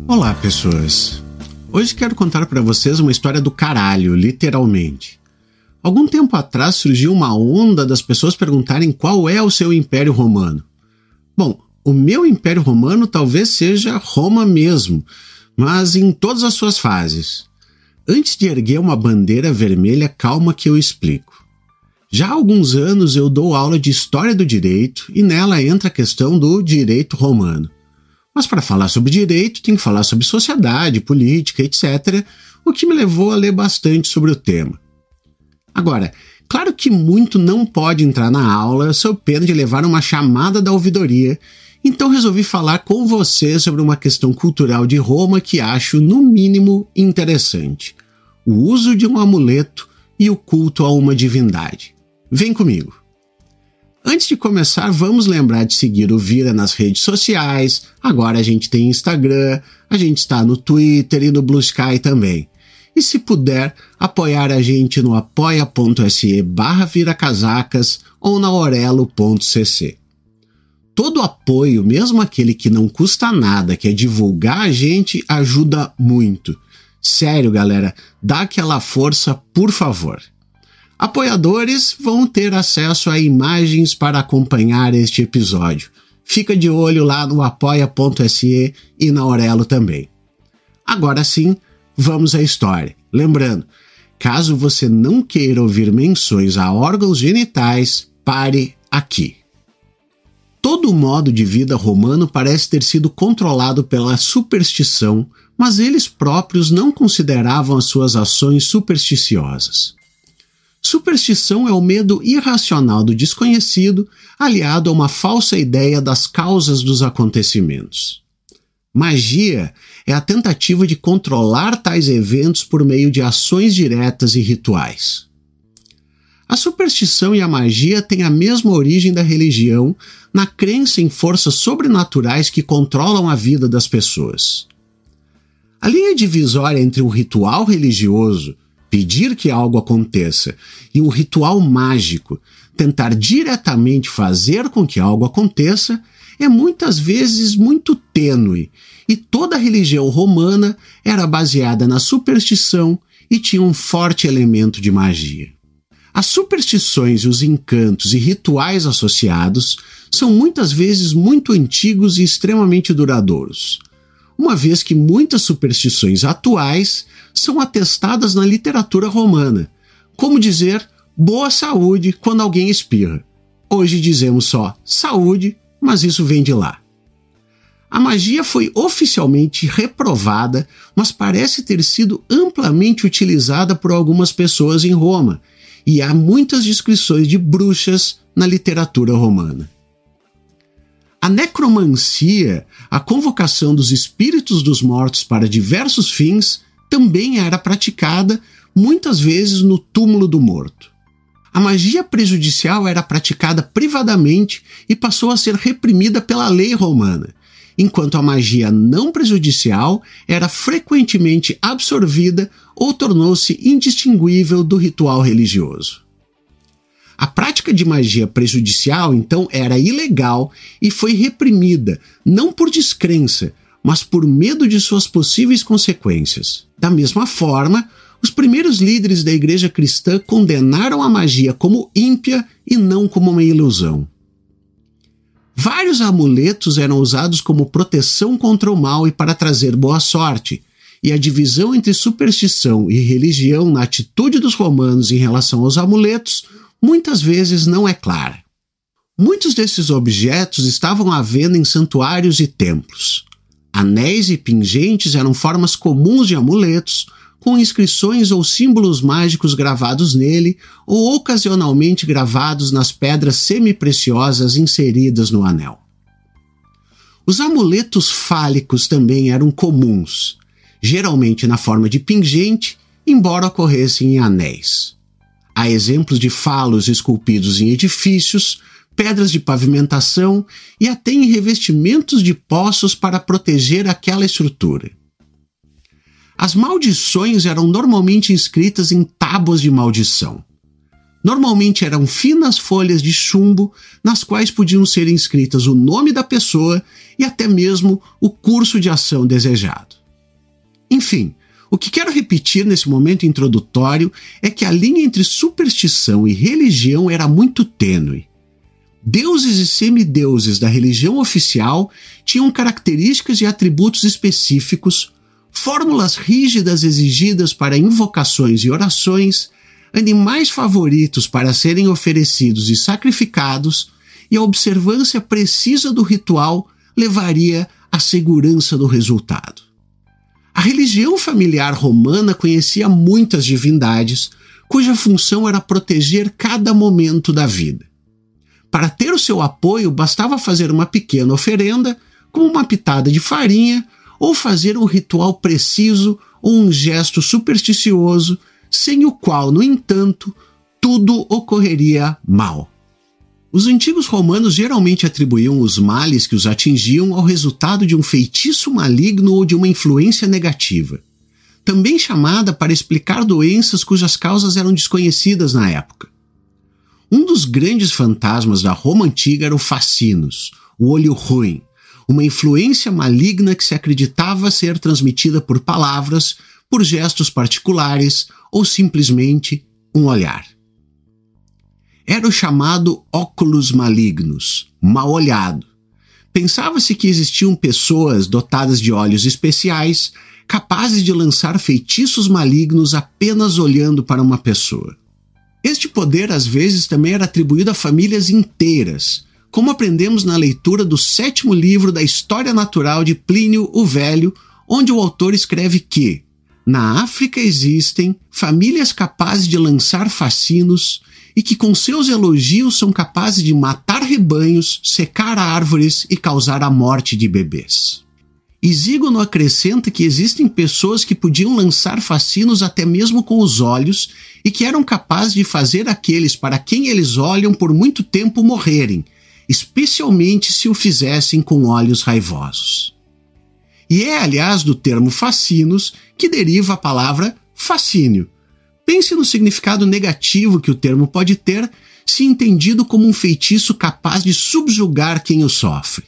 Olá, pessoas! Hoje quero contar para vocês uma história do caralho, literalmente. Algum tempo atrás surgiu uma onda das pessoas perguntarem qual é o seu Império Romano. Bom, o meu Império Romano talvez seja Roma mesmo, mas em todas as suas fases. Antes de erguer uma bandeira vermelha, calma que eu explico. Já há alguns anos eu dou aula de História do Direito e nela entra a questão do direito romano. Mas para falar sobre direito, tem que falar sobre sociedade, política, etc., o que me levou a ler bastante sobre o tema. Agora, claro que muito não pode entrar na aula sob pena de levar uma chamada da ouvidoria, então resolvi falar com você sobre uma questão cultural de Roma que acho, no mínimo, interessante: o uso de um amuleto e o culto a uma divindade. Vem comigo! Antes de começar, vamos lembrar de seguir o Vira nas redes sociais. Agora a gente tem Instagram, a gente está no Twitter e no Blue Sky também. E se puder, apoiar a gente no apoia.se/viracasacas ou na orelo.cc. Todo apoio, mesmo aquele que não custa nada, que é divulgar a gente, ajuda muito. Sério, galera, dá aquela força, por favor. Apoiadores vão ter acesso a imagens para acompanhar este episódio. Fica de olho lá no apoia.se e na Orelo também. Agora sim, vamos à história. Lembrando, caso você não queira ouvir menções a órgãos genitais, pare aqui. Todo o modo de vida romano parece ter sido controlado pela superstição, mas eles próprios não consideravam as suas ações supersticiosas. Superstição é o medo irracional do desconhecido, aliado a uma falsa ideia das causas dos acontecimentos. Magia é a tentativa de controlar tais eventos por meio de ações diretas e rituais. A superstição e a magia têm a mesma origem da religião, na crença em forças sobrenaturais que controlam a vida das pessoas. A linha divisória entre o ritual religioso, pedir que algo aconteça, e o ritual mágico, tentar diretamente fazer com que algo aconteça, é muitas vezes muito tênue, e toda a religião romana era baseada na superstição e tinha um forte elemento de magia. As superstições e os encantos e rituais associados são muitas vezes muito antigos e extremamente duradouros, uma vez que muitas superstições atuais são atestadas na literatura romana, como dizer boa saúde quando alguém espirra. Hoje dizemos só saúde, mas isso vem de lá. A magia foi oficialmente reprovada, mas parece ter sido amplamente utilizada por algumas pessoas em Roma, e há muitas descrições de bruxas na literatura romana. A necromancia, a convocação dos espíritos dos mortos para diversos fins, também era praticada, muitas vezes no túmulo do morto. A magia prejudicial era praticada privadamente e passou a ser reprimida pela lei romana, enquanto a magia não prejudicial era frequentemente absorvida ou tornou-se indistinguível do ritual religioso. A prática de magia prejudicial, então, era ilegal e foi reprimida, não por descrença, mas por medo de suas possíveis consequências. Da mesma forma, os primeiros líderes da igreja cristã condenaram a magia como ímpia e não como uma ilusão. Vários amuletos eram usados como proteção contra o mal e para trazer boa sorte, e a divisão entre superstição e religião na atitude dos romanos em relação aos amuletos muitas vezes não é clara. Muitos desses objetos estavam à venda em santuários e templos. Anéis e pingentes eram formas comuns de amuletos, com inscrições ou símbolos mágicos gravados nele ou ocasionalmente gravados nas pedras semi-preciosas inseridas no anel. Os amuletos fálicos também eram comuns, geralmente na forma de pingente, embora ocorressem em anéis. Há exemplos de falos esculpidos em edifícios, pedras de pavimentação e até em revestimentos de poços para proteger aquela estrutura. As maldições eram normalmente inscritas em tábuas de maldição. Normalmente eram finas folhas de chumbo nas quais podiam ser inscritas o nome da pessoa e até mesmo o curso de ação desejado. Enfim, o que quero repetir nesse momento introdutório é que a linha entre superstição e religião era muito tênue. Deuses e semideuses da religião oficial tinham características e atributos específicos, fórmulas rígidas exigidas para invocações e orações, animais favoritos para serem oferecidos e sacrificados, e a observância precisa do ritual levaria à segurança do resultado. A religião familiar romana conhecia muitas divindades, cuja função era proteger cada momento da vida. Para ter o seu apoio, bastava fazer uma pequena oferenda, como uma pitada de farinha, ou fazer um ritual preciso ou um gesto supersticioso, sem o qual, no entanto, tudo ocorreria mal. Os antigos romanos geralmente atribuíam os males que os atingiam ao resultado de um feitiço maligno ou de uma influência negativa, também chamada para explicar doenças cujas causas eram desconhecidas na época. Um dos grandes fantasmas da Roma antiga era o Facinus, o olho ruim, uma influência maligna que se acreditava ser transmitida por palavras, por gestos particulares ou simplesmente um olhar. Era o chamado óculos malignos, mal-olhado. Pensava-se que existiam pessoas dotadas de olhos especiais, capazes de lançar feitiços malignos apenas olhando para uma pessoa. Este poder, às vezes, também era atribuído a famílias inteiras, como aprendemos na leitura do 7º livro da História Natural de Plínio o Velho, onde o autor escreve que, na África existem famílias capazes de lançar fascinos e que com seus elogios são capazes de matar rebanhos, secar árvores e causar a morte de bebês. Isígono acrescenta que existem pessoas que podiam lançar fascinos até mesmo com os olhos e que eram capazes de fazer aqueles para quem eles olham por muito tempo morrerem, especialmente se o fizessem com olhos raivosos. E é, aliás, do termo fascinos que deriva a palavra fascínio. Pense no significado negativo que o termo pode ter se entendido como um feitiço capaz de subjugar quem o sofre.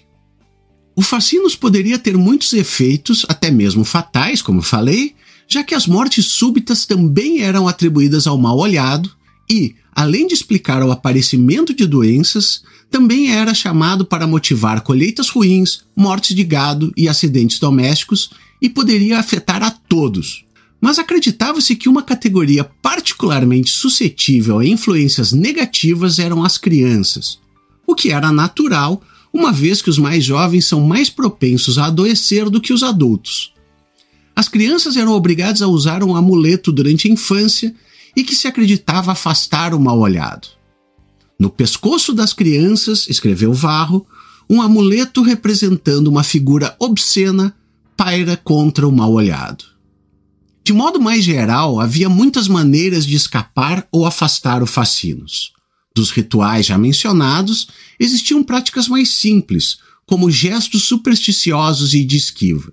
O fascínus poderia ter muitos efeitos, até mesmo fatais, como falei, já que as mortes súbitas também eram atribuídas ao mal-olhado e, além de explicar o aparecimento de doenças, também era chamado para motivar colheitas ruins, mortes de gado e acidentes domésticos e poderia afetar a todos. Mas acreditava-se que uma categoria particularmente suscetível a influências negativas eram as crianças, o que era natural, uma vez que os mais jovens são mais propensos a adoecer do que os adultos. As crianças eram obrigadas a usar um amuleto durante a infância e que se acreditava afastar o mal-olhado. No pescoço das crianças, escreveu Varro, um amuleto representando uma figura obscena paira contra o mal-olhado. De modo mais geral, havia muitas maneiras de escapar ou afastar o fascínus. Dos rituais já mencionados, existiam práticas mais simples, como gestos supersticiosos e de esquiva.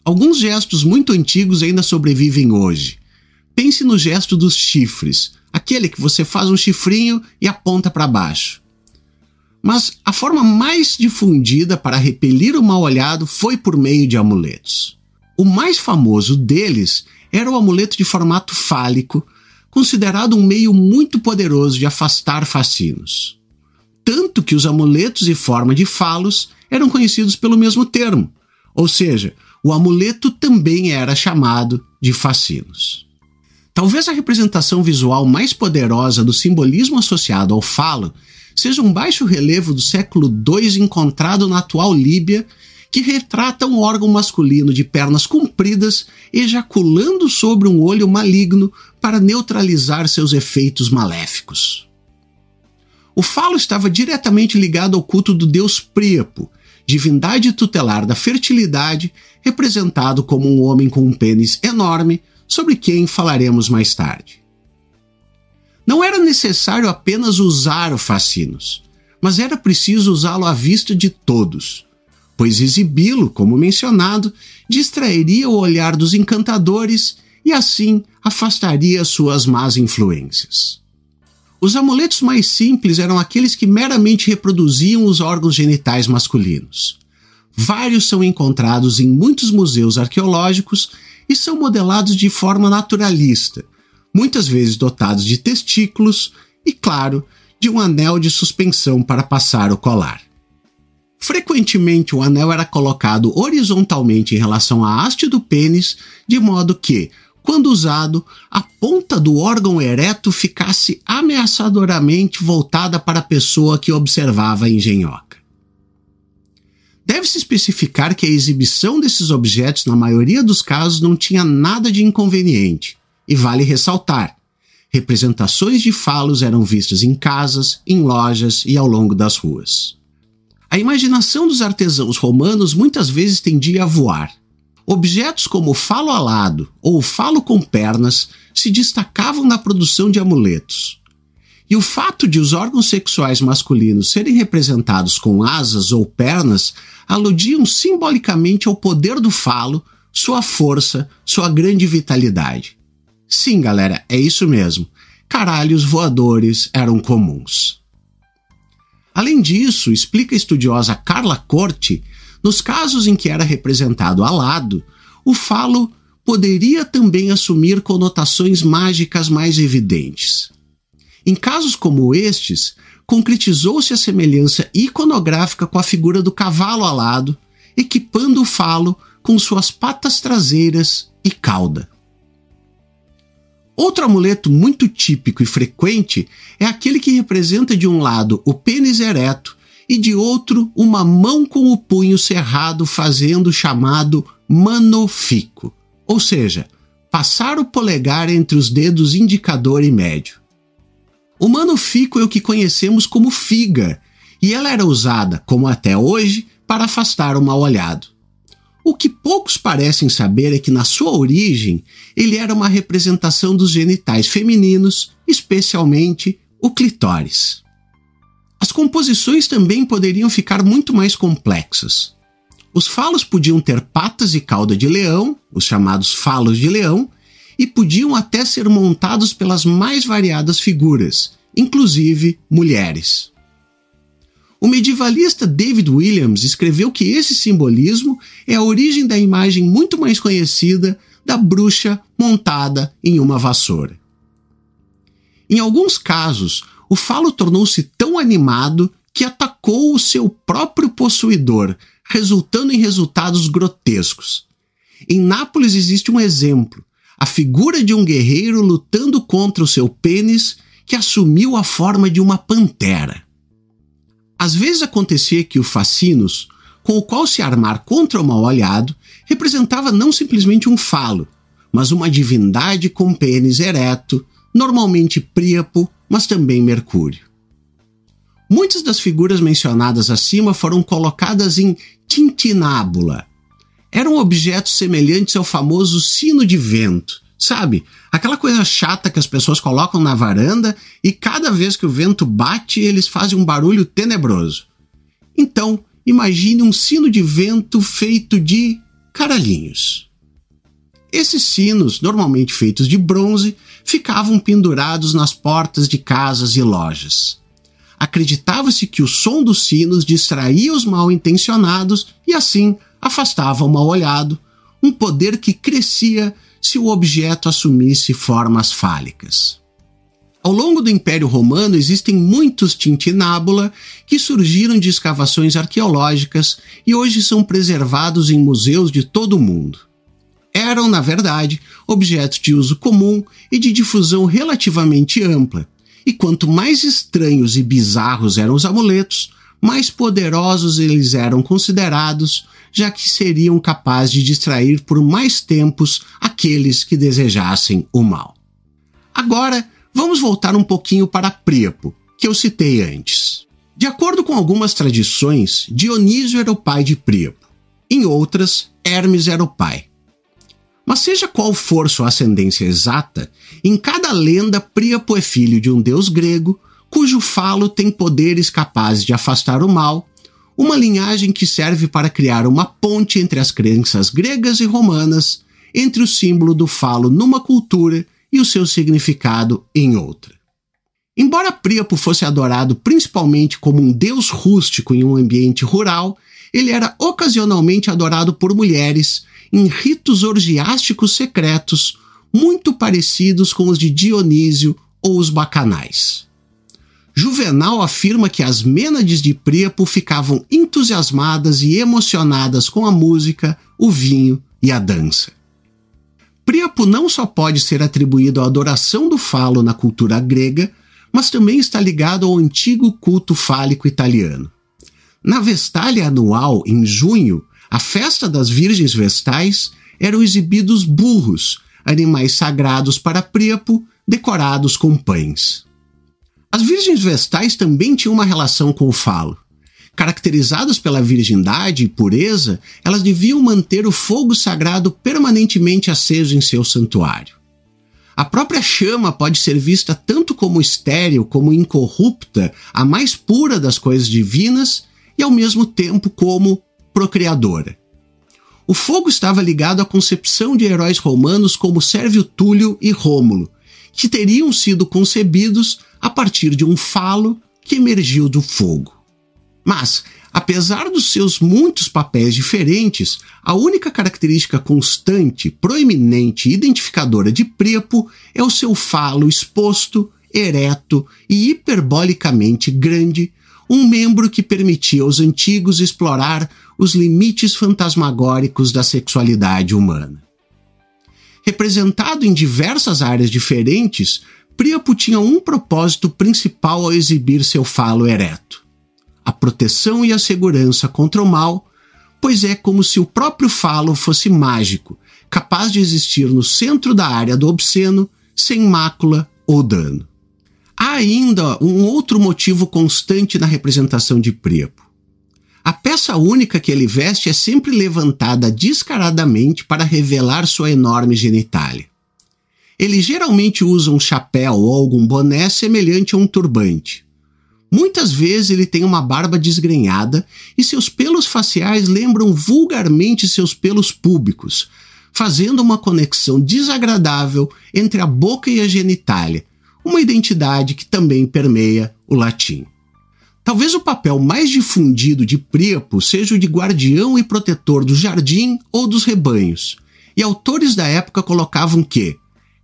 Alguns gestos muito antigos ainda sobrevivem hoje. Pense no gesto dos chifres, aquele que você faz um chifrinho e aponta para baixo. Mas a forma mais difundida para repelir o mal-olhado foi por meio de amuletos. O mais famoso deles era o amuleto de formato fálico, considerado um meio muito poderoso de afastar fascínios. Tanto que os amuletos em forma de falos eram conhecidos pelo mesmo termo, ou seja, o amuleto também era chamado de fascínios. Talvez a representação visual mais poderosa do simbolismo associado ao falo seja um baixo relevo do século II encontrado na atual Líbia, que retrata um órgão masculino de pernas compridas ejaculando sobre um olho maligno para neutralizar seus efeitos maléficos. O falo estava diretamente ligado ao culto do deus Príapo, divindade tutelar da fertilidade, representado como um homem com um pênis enorme, sobre quem falaremos mais tarde. Não era necessário apenas usar o fascínus, mas era preciso usá-lo à vista de todos, pois exibi-lo, como mencionado, distrairia o olhar dos encantadores e assim afastaria suas más influências. Os amuletos mais simples eram aqueles que meramente reproduziam os órgãos genitais masculinos. Vários são encontrados em muitos museus arqueológicos e são modelados de forma naturalista, muitas vezes dotados de testículos e, claro, de um anel de suspensão para passar o colar. Frequentemente o anel era colocado horizontalmente em relação à haste do pênis, de modo que, quando usado, a ponta do órgão ereto ficasse ameaçadoramente voltada para a pessoa que observava a engenhoca. Deve-se especificar que a exibição desses objetos, na maioria dos casos, não tinha nada de inconveniente, e vale ressaltar: representações de falos eram vistas em casas, em lojas e ao longo das ruas. A imaginação dos artesãos romanos muitas vezes tendia a voar. Objetos como o falo alado ou o falo com pernas se destacavam na produção de amuletos. E o fato de os órgãos sexuais masculinos serem representados com asas ou pernas aludiam simbolicamente ao poder do falo, sua força, sua grande vitalidade. Sim, galera, é isso mesmo. Caralhos voadores eram comuns. Além disso, explica a estudiosa Carla Corti, nos casos em que era representado alado, o falo poderia também assumir conotações mágicas mais evidentes. Em casos como estes, concretizou-se a semelhança iconográfica com a figura do cavalo alado, equipando o falo com suas patas traseiras e cauda. Outro amuleto muito típico e frequente é aquele que representa de um lado o pênis ereto e de outro uma mão com o punho cerrado fazendo o chamado mano fico, ou seja, passar o polegar entre os dedos indicador e médio. O mano fico é o que conhecemos como figa, e ela era usada, como até hoje, para afastar o mal-olhado. O que poucos parecem saber é que, na sua origem, ele era uma representação dos genitais femininos, especialmente o clitóris. As composições também poderiam ficar muito mais complexas. Os falos podiam ter patas e cauda de leão, os chamados falos de leão, e podiam até ser montados pelas mais variadas figuras, inclusive mulheres. O medievalista David Williams escreveu que esse simbolismo é a origem da imagem muito mais conhecida da bruxa montada em uma vassoura. Em alguns casos, o falo tornou-se tão animado que atacou o seu próprio possuidor, resultando em resultados grotescos. Em Nápoles existe um exemplo, a figura de um guerreiro lutando contra o seu pênis que assumiu a forma de uma pantera. Às vezes acontecia que o fascinus, com o qual se armar contra o mal-olhado, representava não simplesmente um falo, mas uma divindade com pênis ereto, normalmente Príapo, mas também Mercúrio. Muitas das figuras mencionadas acima foram colocadas em tintinábula. Eram objetos semelhantes ao famoso sino de vento, sabe? Aquela coisa chata que as pessoas colocam na varanda e cada vez que o vento bate, eles fazem um barulho tenebroso. Então, imagine um sino de vento feito de caralhinhos. Esses sinos, normalmente feitos de bronze, ficavam pendurados nas portas de casas e lojas. Acreditava-se que o som dos sinos distraía os mal-intencionados e assim afastava o mal-olhado, um poder que crescia se o objeto assumisse formas fálicas. Ao longo do Império Romano existem muitos tintinábula que surgiram de escavações arqueológicas e hoje são preservados em museus de todo o mundo. Eram, na verdade, objetos de uso comum e de difusão relativamente ampla, e quanto mais estranhos e bizarros eram os amuletos, mais poderosos eles eram considerados, já que seriam capazes de distrair por mais tempos aqueles que desejassem o mal. Agora, vamos voltar um pouquinho para Príapo, que eu citei antes. De acordo com algumas tradições, Dionísio era o pai de Príapo. Em outras, Hermes era o pai. Mas seja qual for sua ascendência exata, em cada lenda Príapo é filho de um deus grego, cujo falo tem poderes capazes de afastar o mal, uma linhagem que serve para criar uma ponte entre as crenças gregas e romanas, entre o símbolo do falo numa cultura e o seu significado em outra. Embora Príapo fosse adorado principalmente como um deus rústico em um ambiente rural, ele era ocasionalmente adorado por mulheres em ritos orgiásticos secretos, muito parecidos com os de Dionísio ou os bacanais. Juvenal afirma que as mênades de Príapo ficavam entusiasmadas e emocionadas com a música, o vinho e a dança. Príapo não só pode ser atribuído à adoração do falo na cultura grega, mas também está ligado ao antigo culto fálico italiano. Na Vestália anual, em junho, a festa das Virgens Vestais, eram exibidos burros, animais sagrados para Príapo, decorados com pães. As Virgens Vestais também tinham uma relação com o falo. Caracterizadas pela virgindade e pureza, elas deviam manter o fogo sagrado permanentemente aceso em seu santuário. A própria chama pode ser vista tanto como estéril como incorrupta, a mais pura das coisas divinas, e ao mesmo tempo como procriadora. O fogo estava ligado à concepção de heróis romanos como Sérvio Túlio e Rômulo, que teriam sido concebidos a partir de um falo que emergiu do fogo. Mas, apesar dos seus muitos papéis diferentes, a única característica constante, proeminente e identificadora de Príapo é o seu falo exposto, ereto e hiperbolicamente grande, um membro que permitia aos antigos explorar os limites fantasmagóricos da sexualidade humana. Representado em diversas áreas diferentes, Príapo tinha um propósito principal ao exibir seu falo ereto: a proteção e a segurança contra o mal, pois é como se o próprio falo fosse mágico, capaz de existir no centro da área do obsceno, sem mácula ou dano. Há ainda um outro motivo constante na representação de Príapo. A peça única que ele veste é sempre levantada descaradamente para revelar sua enorme genitália. Ele geralmente usa um chapéu ou algum boné semelhante a um turbante. Muitas vezes ele tem uma barba desgrenhada e seus pelos faciais lembram vulgarmente seus pelos púbicos, fazendo uma conexão desagradável entre a boca e a genitália, uma identidade que também permeia o latim. Talvez o papel mais difundido de Príapo seja o de guardião e protetor do jardim ou dos rebanhos, e autores da época colocavam que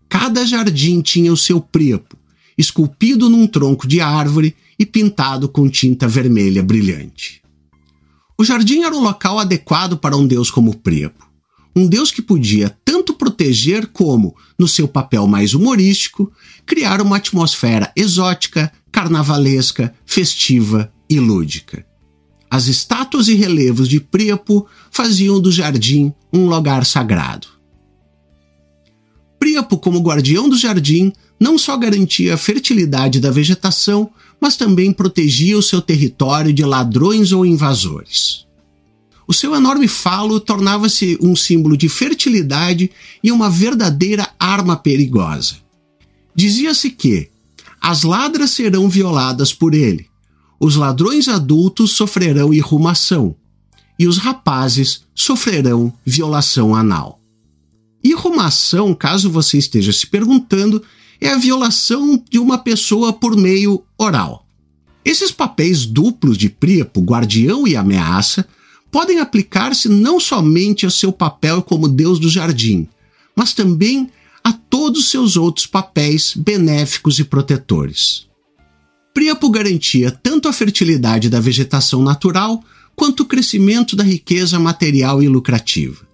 cada jardim tinha o seu Príapo, esculpido num tronco de árvore e pintado com tinta vermelha brilhante. O jardim era o local adequado para um deus como Príapo, um deus que podia tanto proteger como, no seu papel mais humorístico, criar uma atmosfera exótica, carnavalesca, festiva e lúdica. As estátuas e relevos de Príapo faziam do jardim um lugar sagrado. Príapo, como guardião do jardim, não só garantia a fertilidade da vegetação, mas também protegia o seu território de ladrões ou invasores. O seu enorme falo tornava-se um símbolo de fertilidade e uma verdadeira arma perigosa. Dizia-se que as ladras serão violadas por ele, os ladrões adultos sofrerão irrumação e os rapazes sofrerão violação anal. Irrumação, caso você esteja se perguntando, é a violação de uma pessoa por meio oral. Esses papéis duplos de Príapo, guardião e ameaça, podem aplicar-se não somente ao seu papel como deus do jardim, mas também a todos seus outros papéis benéficos e protetores. Príapo garantia tanto a fertilidade da vegetação natural quanto o crescimento da riqueza material e lucrativa.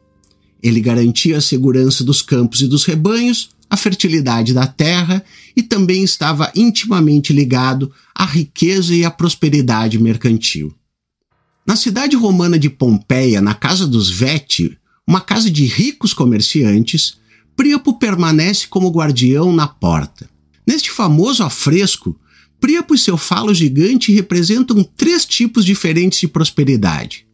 Ele garantia a segurança dos campos e dos rebanhos, a fertilidade da terra e também estava intimamente ligado à riqueza e à prosperidade mercantil. Na cidade romana de Pompeia, na casa dos Veti, uma casa de ricos comerciantes, Príapo permanece como guardião na porta. Neste famoso afresco, Príapo e seu falo gigante representam 3 tipos diferentes de prosperidade: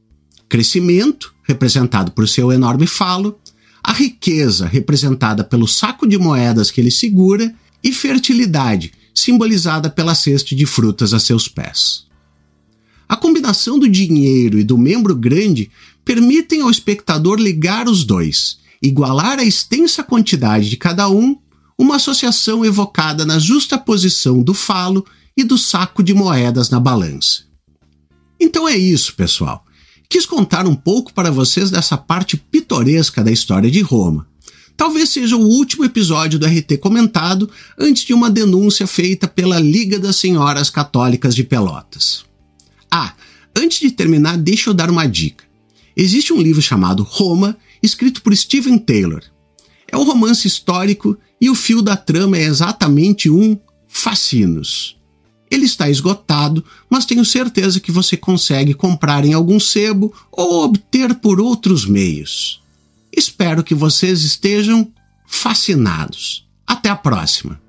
crescimento, representado por seu enorme falo, a riqueza, representada pelo saco de moedas que ele segura, e fertilidade, simbolizada pela cesta de frutas a seus pés. A combinação do dinheiro e do membro grande permitem ao espectador ligar os dois, igualar a extensa quantidade de cada um, uma associação evocada na justa posição do falo e do saco de moedas na balança. Então é isso, pessoal. Quis contar um pouco para vocês dessa parte pitoresca da história de Roma. Talvez seja o último episódio do RT Comentado antes de uma denúncia feita pela Liga das Senhoras Católicas de Pelotas. Antes de terminar, deixa eu dar uma dica. Existe um livro chamado Roma, escrito por Stephen Taylor. É um romance histórico e o fio da trama é exatamente um fascínios. Ele está esgotado, mas tenho certeza que você consegue comprar em algum sebo ou obter por outros meios. Espero que vocês estejam fascinados. Até a próxima!